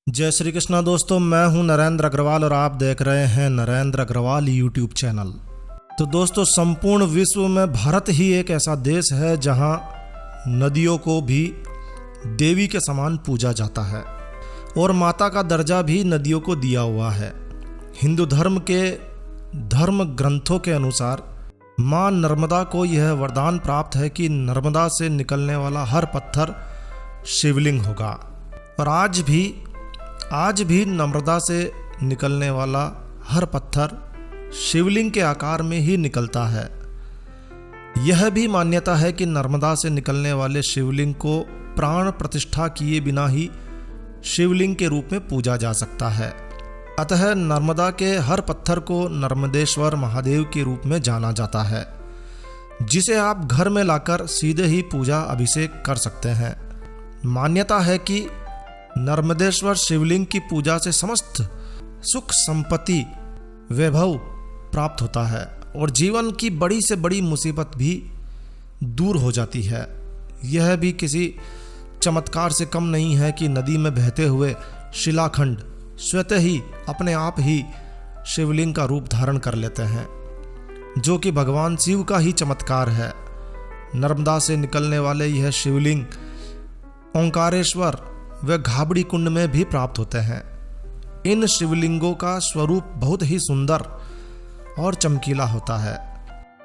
जय श्री कृष्णा दोस्तों, मैं हूं नरेंद्र अग्रवाल और आप देख रहे हैं नरेंद्र अग्रवाल यूट्यूब चैनल। तो दोस्तों, संपूर्ण विश्व में भारत ही एक ऐसा देश है जहां नदियों को भी देवी के समान पूजा जाता है और माता का दर्जा भी नदियों को दिया हुआ है। हिंदू धर्म के धर्म ग्रंथों के अनुसार माँ नर्मदा को यह वरदान प्राप्त है कि नर्मदा से निकलने वाला हर पत्थर शिवलिंग होगा। और आज भी नर्मदा से निकलने वाला हर पत्थर शिवलिंग के आकार में ही निकलता है। यह भी मान्यता है कि नर्मदा से निकलने वाले शिवलिंग को प्राण प्रतिष्ठा किए बिना ही शिवलिंग के रूप में पूजा जा सकता है। अतः नर्मदा के हर पत्थर को नर्मदेश्वर महादेव के रूप में जाना जाता है, जिसे आप घर में लाकर सीधे ही पूजा अभिषेक कर सकते हैं। मान्यता है कि नर्मदेश्वर शिवलिंग की पूजा से समस्त सुख संपत्ति वैभव प्राप्त होता है और जीवन की बड़ी से बड़ी मुसीबत भी दूर हो जाती है। यह भी किसी चमत्कार से कम नहीं है कि नदी में बहते हुए शिलाखंड स्वतः ही अपने आप ही शिवलिंग का रूप धारण कर लेते हैं, जो कि भगवान शिव का ही चमत्कार है। नर्मदा से निकलने वाले यह शिवलिंग ओंकारेश्वर व घाबड़ी कुंड में भी प्राप्त होते हैं। इन शिवलिंगों का स्वरूप बहुत ही सुंदर और चमकीला होता है।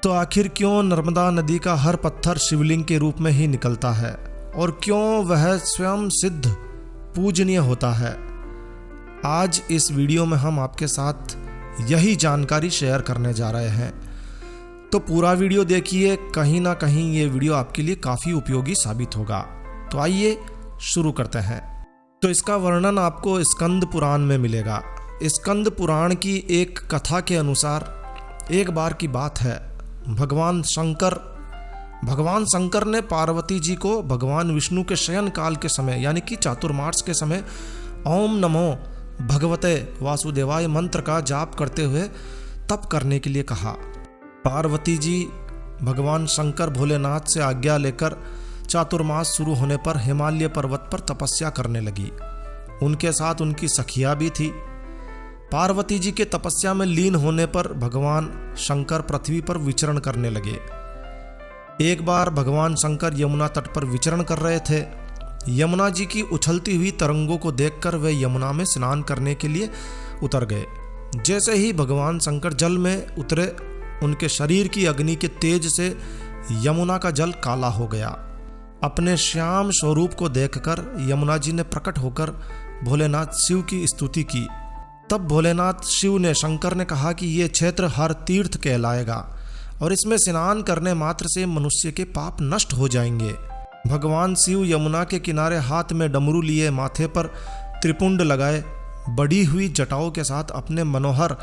तो आखिर क्यों नर्मदा नदी का हर पत्थर शिवलिंग के रूप में ही निकलता है और क्यों वह स्वयं सिद्ध पूजनीय होता है? आज इस वीडियो में हम आपके साथ यही जानकारी शेयर करने जा रहे हैं। तो पूरा वीडियो देखिए, कहीं ना कहीं ये वीडियो आपके लिए काफ़ी उपयोगी साबित होगा। तो आइए शुरू करते हैं। तो इसका वर्णन आपको स्कंद पुराण में मिलेगा। स्कंद पुराण की एक कथा के अनुसार एक बार की बात है, भगवान शंकर ने पार्वती जी को भगवान विष्णु के शयन काल के समय यानी कि चातुर्मास के समय ओम नमो भगवते वासुदेवाय मंत्र का जाप करते हुए तप करने के लिए कहा। पार्वती जी भगवान शंकर भोलेनाथ से आज्ञा लेकर चातुर्मास शुरू होने पर हिमालय पर्वत पर तपस्या करने लगी। उनके साथ उनकी सखिया भी थी। पार्वती जी के तपस्या में लीन होने पर भगवान शंकर पृथ्वी पर विचरण करने लगे। एक बार भगवान शंकर यमुना तट पर विचरण कर रहे थे। यमुना जी की उछलती हुई तरंगों को देखकर वे यमुना में स्नान करने के लिए उतर गए। जैसे ही भगवान शंकर जल में उतरे, उनके शरीर की अग्नि के तेज से यमुना का जल काला हो गया। अपने श्याम स्वरूप को देखकर यमुना जी ने प्रकट होकर भोलेनाथ शिव की स्तुति की। तब भोलेनाथ शिव ने शंकर ने कहा कि ये क्षेत्र हर तीर्थ कहलाएगा और इसमें स्नान करने मात्र से मनुष्य के पाप नष्ट हो जाएंगे। भगवान शिव यमुना के किनारे हाथ में डमरू लिए, माथे पर त्रिपुंड लगाए, बढ़ी हुई जटाओं के साथ अपने मनोहर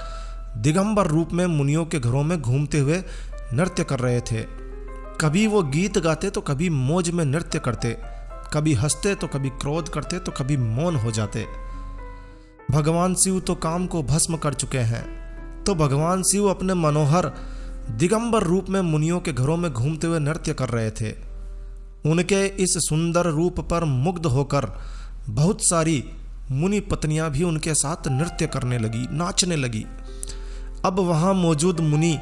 दिगंबर रूप में मुनियों के घरों में घूमते हुए नृत्य कर रहे थे। कभी वो गीत गाते तो कभी मौज में नृत्य करते, कभी हंसते तो कभी क्रोध करते तो कभी मौन हो जाते। भगवान शिव तो काम को भस्म कर चुके हैं, तो भगवान शिव अपने मनोहर दिगंबर रूप में मुनियों के घरों में घूमते हुए नृत्य कर रहे थे। उनके इस सुंदर रूप पर मुग्ध होकर बहुत सारी मुनि पत्नियां भी उनके साथ नृत्य करने लगी, नाचने लगी। अब वहां मौजूद मुनि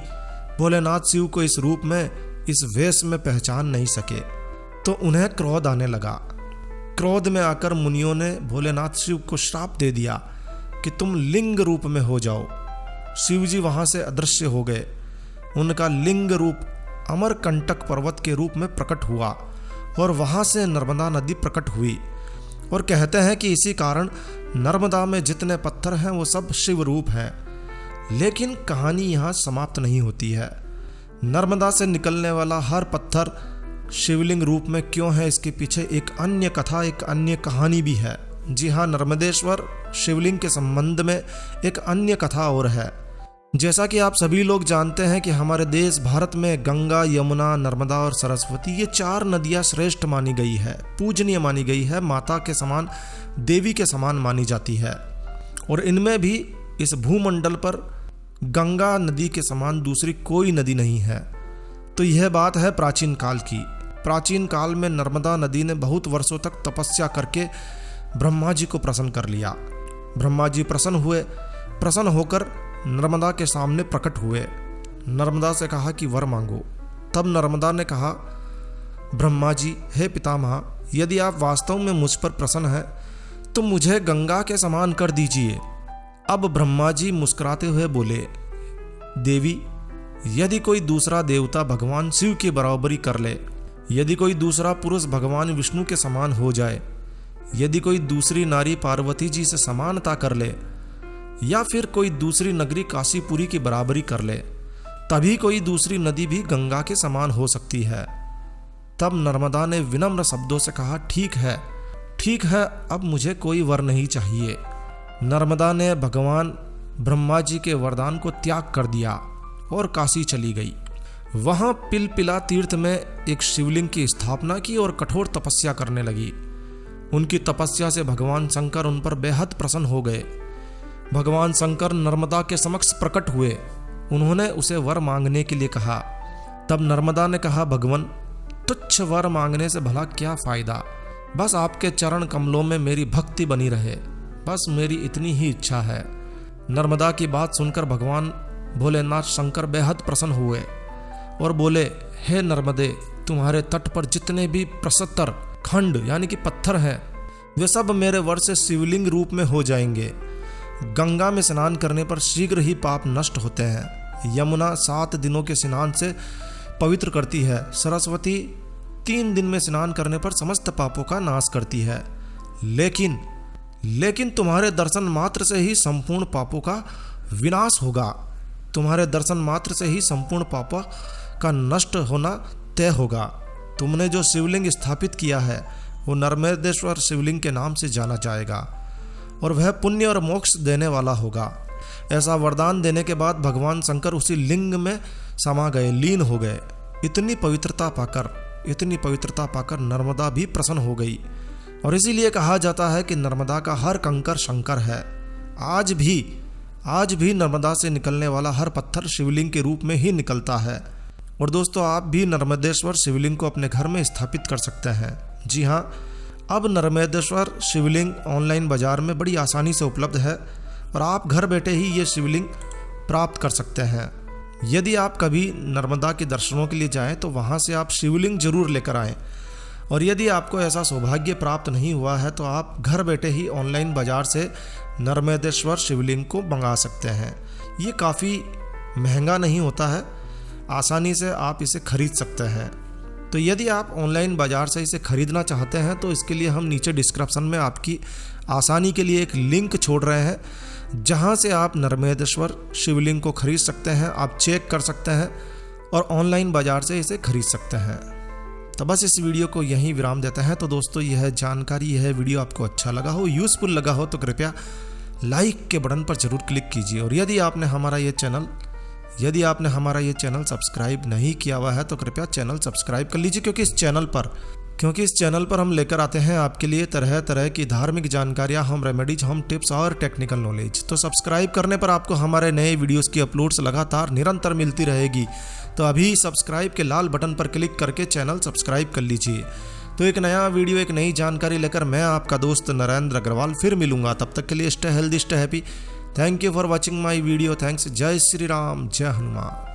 भोलेनाथ शिव को इस रूप में, इस वेश में पहचान नहीं सके, तो उन्हें क्रोध आने लगा। क्रोध में आकर मुनियों ने भोलेनाथ शिव को श्राप दे दिया कि तुम लिंग रूप में हो जाओ। शिव जी वहां से अदृश्य हो गए। उनका लिंग रूप अमरकंटक पर्वत के रूप में प्रकट हुआ और वहां से नर्मदा नदी प्रकट हुई। और कहते हैं कि इसी कारण नर्मदा में जितने पत्थर हैं वो सब शिव रूप हैं। लेकिन कहानी यहाँ समाप्त नहीं होती है। नर्मदा से निकलने वाला हर पत्थर शिवलिंग रूप में क्यों है, इसके पीछे एक अन्य कथा, एक अन्य कहानी भी है। जी हाँ, नर्मदेश्वर शिवलिंग के संबंध में एक अन्य कथा और है। जैसा कि आप सभी लोग जानते हैं कि हमारे देश भारत में गंगा, यमुना, नर्मदा और सरस्वती, ये 4 नदियाँ श्रेष्ठ मानी गई है, पूजनीय मानी गई है, माता के समान, देवी के समान मानी जाती है। और इनमें भी इस भूमंडल पर गंगा नदी के समान दूसरी कोई नदी नहीं है। तो यह बात है प्राचीन काल की। प्राचीन काल में नर्मदा नदी ने बहुत वर्षों तक तपस्या करके ब्रह्मा जी को प्रसन्न कर लिया। ब्रह्मा जी प्रसन्न हुए, प्रसन्न होकर नर्मदा के सामने प्रकट हुए। नर्मदा से कहा कि वर मांगो। तब नर्मदा ने कहा, ब्रह्मा जी, हे पितामह, यदि आप वास्तव में मुझ पर प्रसन्न हैं तो मुझे गंगा के समान कर दीजिए। अब ब्रह्मा जी मुस्कुराते हुए बोले, देवी, यदि कोई दूसरा देवता भगवान शिव की बराबरी कर ले, यदि कोई दूसरा पुरुष भगवान विष्णु के समान हो जाए, यदि कोई दूसरी नारी पार्वती जी से समानता कर ले, या फिर कोई दूसरी नगरी काशीपुरी की बराबरी कर ले, तभी कोई दूसरी नदी भी गंगा के समान हो सकती है। तब नर्मदा ने विनम्र शब्दों से कहा, ठीक है, ठीक है, अब मुझे कोई वर नहीं चाहिए। नर्मदा ने भगवान ब्रह्मा जी के वरदान को त्याग कर दिया और काशी चली गई। वहां पिलपिला तीर्थ में एक शिवलिंग की स्थापना की और कठोर तपस्या करने लगी। उनकी तपस्या से भगवान शंकर उन पर बेहद प्रसन्न हो गए। भगवान शंकर नर्मदा के समक्ष प्रकट हुए। उन्होंने उसे वर मांगने के लिए कहा। तब नर्मदा ने कहा, भगवान, तुच्छ वर मांगने से भला क्या फायदा, बस आपके चरण कमलों में मेरी भक्ति बनी रहे, बस मेरी इतनी ही इच्छा है। नर्मदा की बात सुनकर भगवान भोलेनाथ शंकर बेहद प्रसन्न हुए और बोले, हे नर्मदे, तुम्हारे तट पर जितने भी प्रशस्तर खंड यानी कि पत्थर हैं, वे सब मेरे वर से शिवलिंग रूप में हो जाएंगे। गंगा में स्नान करने पर शीघ्र ही पाप नष्ट होते हैं। यमुना 7 दिनों के स्नान से पवित्र करती है। सरस्वती 3 दिन में स्नान करने पर समस्त पापों का नाश करती है। लेकिन तुम्हारे दर्शन मात्र से ही संपूर्ण पापों का विनाश होगा। तुम्हारे दर्शन मात्र से ही संपूर्ण पापों का नष्ट होना तय होगा। तुमने जो शिवलिंग स्थापित किया है वो नर्मदेश्वर शिवलिंग के नाम से जाना जाएगा और वह पुण्य और मोक्ष देने वाला होगा। ऐसा वरदान देने के बाद भगवान शंकर उसी लिंग में समा गए, लीन हो गए। इतनी पवित्रता पाकर नर्मदा भी प्रसन्न हो गई और इसीलिए कहा जाता है कि नर्मदा का हर कंकर शंकर है। आज भी नर्मदा से निकलने वाला हर पत्थर शिवलिंग के रूप में ही निकलता है। और दोस्तों, आप भी नर्मदेश्वर शिवलिंग को अपने घर में स्थापित कर सकते हैं। जी हाँ, अब नर्मदेश्वर शिवलिंग ऑनलाइन बाजार में बड़ी आसानी से उपलब्ध है और आप घर बैठे ही ये शिवलिंग प्राप्त कर सकते हैं। यदि आप कभी नर्मदा के दर्शनों के लिए जाएं तो वहाँ से आप शिवलिंग जरूर लेकर आएँ। और यदि आपको ऐसा सौभाग्य प्राप्त नहीं हुआ है तो आप घर बैठे ही ऑनलाइन बाजार से नर्मदेश्वर शिवलिंग को मंगा सकते हैं। ये काफ़ी महंगा नहीं होता है, आसानी से आप इसे खरीद सकते हैं। तो यदि आप ऑनलाइन बाजार से इसे खरीदना चाहते हैं तो इसके लिए हम नीचे डिस्क्रिप्शन में आपकी आसानी के लिए एक लिंक छोड़ रहे हैं, जहां से आप नर्मदेश्वर शिवलिंग को खरीद सकते हैं। आप चेक कर सकते हैं और ऑनलाइन बाजार से इसे खरीद सकते हैं। तो बस इस वीडियो को यहीं विराम देते हैं। तो दोस्तों, यह जानकारी, यह वीडियो आपको अच्छा लगा हो, यूज़फुल लगा हो तो कृपया लाइक के बटन पर जरूर क्लिक कीजिए। और यदि आपने हमारा ये चैनल सब्सक्राइब नहीं किया हुआ है तो कृपया चैनल सब्सक्राइब कर लीजिए, क्योंकि इस चैनल पर हम लेकर आते हैं आपके लिए तरह तरह की धार्मिक जानकारियाँ, होम रेमेडीज, होम टिप्स और टेक्निकल नॉलेज। तो सब्सक्राइब करने पर आपको हमारे नए वीडियोस की अपलोड्स लगातार निरंतर मिलती रहेगी। तो अभी सब्सक्राइब के लाल बटन पर क्लिक करके चैनल सब्सक्राइब कर लीजिए। तो एक नया वीडियो, एक नई जानकारी लेकर मैं आपका दोस्त नरेंद्र अग्रवाल फिर मिलूंगा। तब तक के लिए stay healthy, stay happy. Thank you for watching my video. Thanks. जय श्री राम, जय हनुमान।